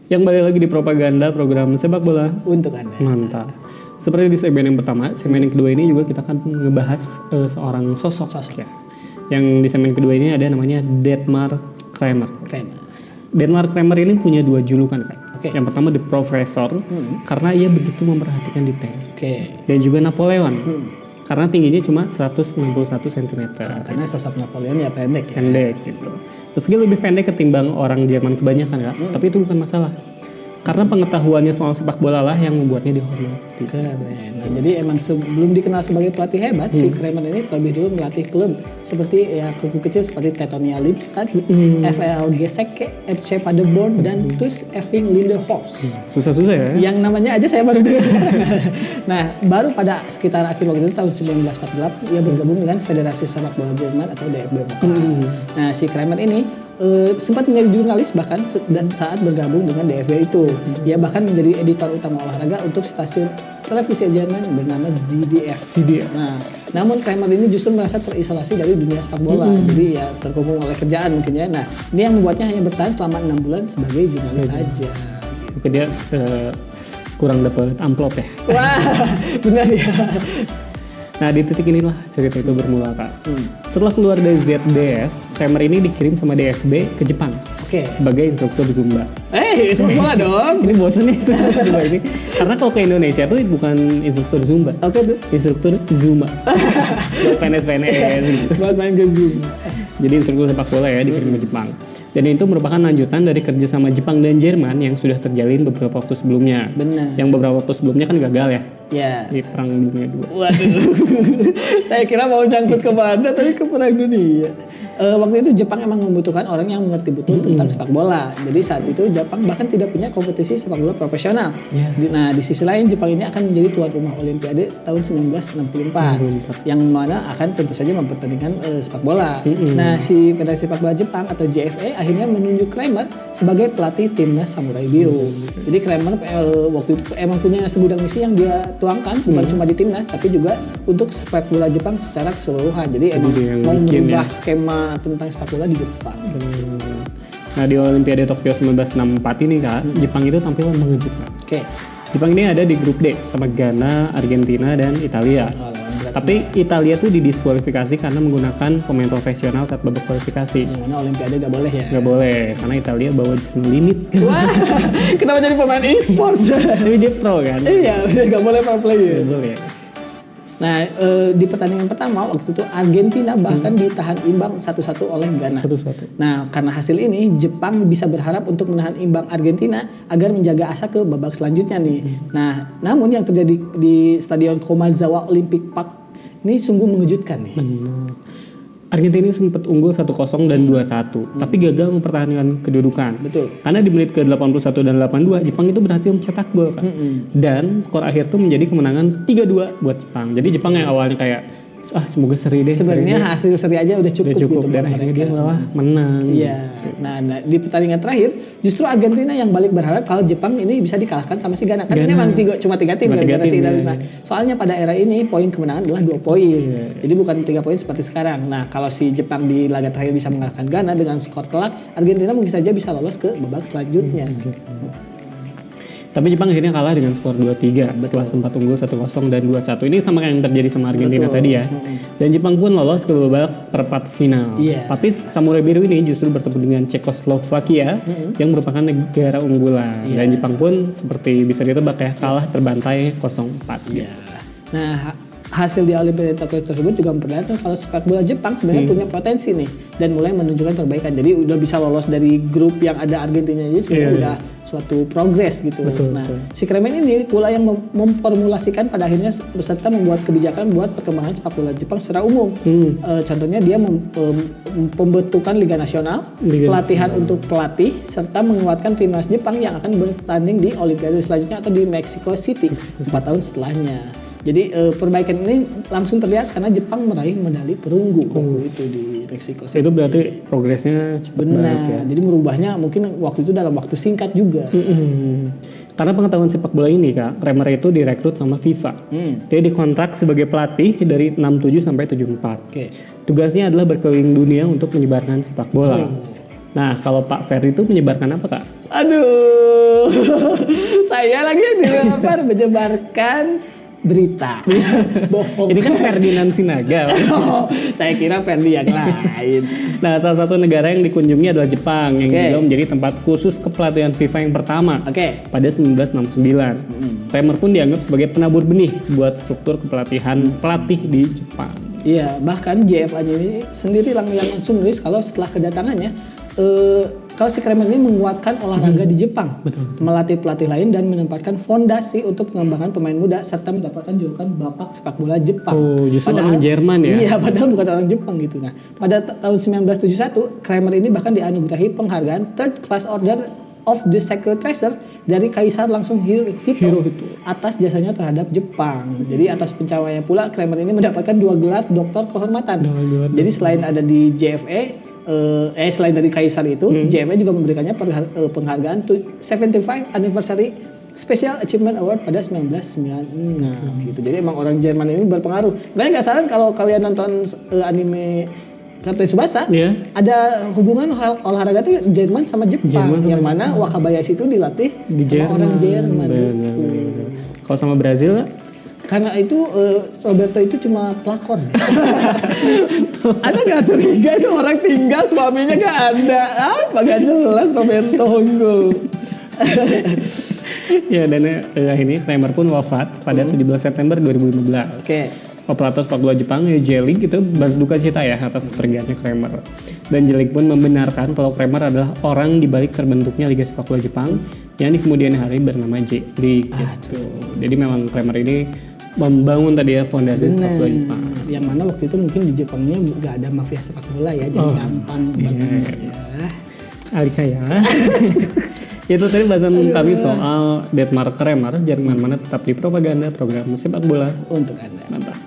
Yang balik lagi di propaganda program sepak bola untuk Anda. mantap. Seperti di segmen yang pertama, segmen yang kedua ini juga kita akan ngebahas seorang sosok. Ya. Yang di segmen kedua ini ada namanya Dietmar Kramer. Dietmar Kramer ini punya 2 julukan kan. Yang pertama The Professor karena ia begitu memperhatikan detail. Dan juga Napoleon. Karena tingginya cuma 161 cm. Karena sosok Napoleon ya pendek ya. Pendek gitu. Meski lebih pendek ketimbang orang Jerman kebanyakan Kak, tapi itu bukan masalah. Karena pengetahuannya soal sepak bola lah yang membuatnya dihormati. Keren. Nah, jadi emang sebelum dikenal sebagai pelatih hebat, si Kramer ini terlebih dulu melatih klub seperti ya klub kecil seperti Teutonia Lipstadt, FL Geseke, FC Paderborn dan TuS Effing Lindenhorst. Susah-susah ya. Yang namanya aja saya baru dengar sekarang. Nah, baru pada sekitar akhir waktu itu tahun 1948 ia bergabung dengan Federasi Sepak Bola Jerman atau DFB. Nah, si Kramer ini sempat menjadi jurnalis bahkan saat bergabung dengan DFB itu. Ia bahkan menjadi editor utama olahraga untuk stasiun televisi Jerman bernama ZDF. Nah, namun Kramer ini justru merasa terisolasi dari dunia sepak bola. Jadi ya terkungkung oleh kerjaan mungkin ya. Nah, ini yang membuatnya hanya bertahan selama 6 bulan sebagai jurnalis saja. Mungkin dia kurang dapat amplop ya. Wah, benar ya. Nah di titik inilah cerita itu bermula Kak. Setelah keluar dari ZDF, Kramer ini dikirim sama DFB ke Jepang sebagai instruktur Zumba. Sepak bola dong. Ini bosan nih instruktur Zumba ini. Karena kalau ke Indonesia tuh bukan instruktur Zumba. Tuh. Instruktur Zumba. Buat PNS gitu. Buat main game Zumba. Jadi instruktur sepak bola ya dikirim ke Jepang. Dan itu merupakan lanjutan dari kerjasama Jepang dan Jerman yang sudah terjalin beberapa waktu sebelumnya. Benar. Yang beberapa waktu sebelumnya kan gagal ya. Ya. Di Perang Dunia II. Waduh. Saya kira mau nyangkut ke mana tapi ke Perang Dunia. Waktu itu Jepang emang membutuhkan orang yang mengerti betul tentang sepak bola. Jadi saat itu Jepang bahkan tidak punya kompetisi sepak bola profesional. Nah, di sisi lain Jepang ini akan menjadi tuan rumah Olimpiade tahun 1964 yang mana akan tentu saja mempertandingkan sepak bola. Nah, si Federasi Sepak Bola Jepang atau JFA akhirnya menunjuk Kramer sebagai pelatih timnas Samurai Biru. Jadi Kramer waktu itu emang punya segudang misi yang dia tuangkan bukan cuma di timnas tapi juga untuk sepak bola Jepang secara keseluruhan. Jadi emang mau merubah skema tentang sepak bola di Jepang. Nah di Olimpiade Tokyo 1964 ini Kak, Jepang itu tampil mengejutkan. Jepang ini ada di grup D sama Ghana, Argentina dan Italia. Tapi Italia tuh didiskualifikasi karena menggunakan pemain profesional saat babak kualifikasi. Yang mana Olimpiade gak boleh ya? Gak boleh, karena Italia bawa season limit. Wah, kenapa jadi pemain e-sport? Tapi dia pro kan? Iya, gak boleh pro player. Gak boleh. Nah, di pertandingan pertama waktu itu Argentina bahkan ditahan imbang 1-1 oleh Ghana. Nah, karena hasil ini Jepang bisa berharap untuk menahan imbang Argentina agar menjaga asa ke babak selanjutnya nih. Nah, namun yang terjadi di Stadion Komazawa Olympic Park ini sungguh mengejutkan nih. Benar. Argentina sempat unggul 1-0 dan 2-1, tapi gagal mempertahankan kedudukan. Betul. Karena di menit ke-81 dan 82, Jepang itu berhasil mencetak gol kan. Dan skor akhir itu menjadi kemenangan 3-2 buat Jepang. Jadi Jepang yang awalnya kayak semoga seri deh. Sebenarnya hasil seri aja udah cukup gitu dan akhirnya dia malah menang. Iya. Nah, di pertandingan terakhir justru Argentina yang balik berharap kalau Jepang ini bisa dikalahkan sama si Ghana. Karena memang cuma 3 tim gara-gara si Italia. Soalnya pada era ini poin kemenangan adalah 2 poin. Jadi bukan 3 poin seperti sekarang. Nah, kalau si Jepang di laga terakhir bisa mengalahkan Ghana dengan skor telak, Argentina mungkin saja bisa lolos ke babak selanjutnya. Tapi Jepang akhirnya kalah dengan skor 2-3 setelah sempat unggul 1-0 dan 2-1. Ini sama kayak yang terjadi sama Argentina tadi ya. Dan Jepang pun lolos ke babak perempat final. Tapi Samurai Biru ini justru bertemu dengan Cekoslovakia yang merupakan negara unggulan. Dan Jepang pun seperti bisa ditebak ya, kalah terbantai 0-4 gitu. Nah, hasil di Olimpiade Tokyo tersebut juga memperlihatkan kalau sepak bola Jepang sebenarnya punya potensi nih dan mulai menunjukkan perbaikan. Jadi udah bisa lolos dari grup yang ada Argentina aja sebenarnya udah suatu progres gitu. Si Kramer ini pula yang memformulasikan pada akhirnya beserta membuat kebijakan buat perkembangan sepak bola Jepang secara umum. Contohnya dia pembentukan Liga Nasional, pelatihan untuk pelatih serta menguatkan timnas Jepang yang akan bertanding di Olimpiade selanjutnya atau di Mexico City 4 tahun setelahnya. Jadi perbaikan ini langsung terlihat karena Jepang meraih medali perunggu itu di Meksiko. Itu berarti progresnya cepat banget ya. Jadi merubahnya mungkin waktu itu dalam waktu singkat juga. Karena pengetahuan sepak bola ini Kak, Kramer itu direkrut sama FIFA. Dia dikontrak sebagai pelatih dari 67 sampai 74. Tugasnya adalah berkeliling dunia untuk menyebarkan sepak bola. Nah, kalau Pak Ferry itu menyebarkan apa, Kak? Aduh, saya lagi menyebarkan berita bohong. Ini kan Ferdinand Sinaga. Oh, saya kira Ferdi yang lain. Nah, salah satu negara yang dikunjungi adalah Jepang yang juga menjadi tempat khusus kepelatihan FIFA yang pertama pada 1969. Kramer pun dianggap sebagai penabur benih buat struktur kepelatihan pelatih di Jepang. Iya, bahkan JFA ini sendiri yang langsung nulis kalau setelah kedatangannya kalau si Kramer ini menguatkan olahraga di Jepang, melatih pelatih lain dan menempatkan fondasi untuk pengembangan pemain muda serta mendapatkan julukan Bapak Sepak Bola Jepang. Oh, justru orang Jerman ya? Iya, padahal bukan orang Jepang gitu. Nah, pada tahun 1971, Kramer ini bahkan dianugerahi penghargaan Third Class Order of the Sacred Treasure dari Kaisar langsung Hirohito atas jasanya terhadap Jepang. Jadi atas pencapaiannya pula Kramer ini mendapatkan 2 gelar doktor kehormatan. Jadi selain ada di JFA, selain dari Kaisar itu, JFA juga memberikannya penghargaan 75 Anniversary Special Achievement Award pada 1996 gitu. Jadi emang orang Jerman ini berpengaruh. Makanya nggak saran kalau kalian nonton anime Kapten Tsubasa, ada hubungan olahraga tuh Jerman sama Jepang, yang mana Wakabayashi itu dilatih di sama orang Jerman gitu. Kalau sama Brazil? Karena itu Roberto itu cuma pelakor. Ada nggak curiga itu orang tinggal suaminya nggak ada? Apa nggak jelas Roberto unggul. Ya, dan ini Kramer pun wafat pada 17 September 2015. Operator sepak bola Jepang, J-League itu berduka cita ya atas kepergiannya Kramer. Dan J-League pun membenarkan kalau Kramer adalah orang di balik terbentuknya Liga Sepak Bola Jepang yang di kemudian hari bernama J-League gitu. Jadi memang Kramer ini membangun tadi ya fondasi sepak bola Jepang. Yang mana waktu itu mungkin di Jepangnya nggak ada mafia sepak bola ya, jadi gampang banget ya. Alika ya. Itu tadi bahasan kami soal Dietmar Kramer, Jerman mana tetap di propaganda program sepak bola untuk Anda. Mantap.